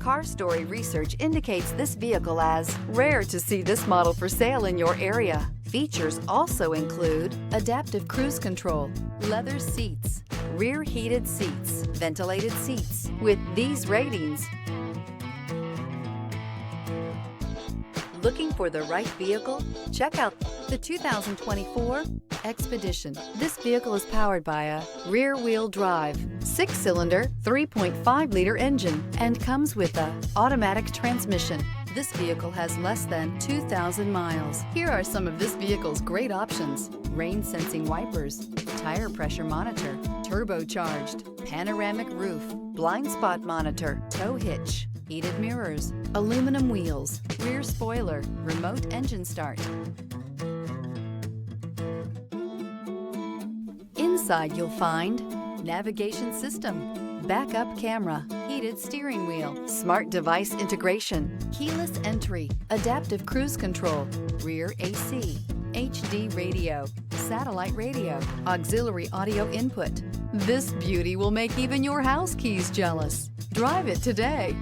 Car Story research indicates this vehicle as rare to see this model for sale in your area. Features also include adaptive cruise control, leather seats, rear heated seats, ventilated seats. With these ratings, looking for the right vehicle? Check out the 2024 Expedition. This vehicle is powered by a rear-wheel drive, 6-cylinder, 3.5-liter engine, and comes with a automatic transmission. This vehicle has less than 2,000 miles. Here are some of this vehicle's great options: rain-sensing wipers, tire pressure monitor, turbocharged, panoramic roof, blind spot monitor, tow hitch, heated mirrors, aluminum wheels, rear spoiler, remote engine start. Inside you'll find navigation system, backup camera, heated steering wheel, smart device integration, keyless entry, adaptive cruise control, rear AC, HD radio, satellite radio, auxiliary audio input. This beauty will make even your house keys jealous. Drive it today.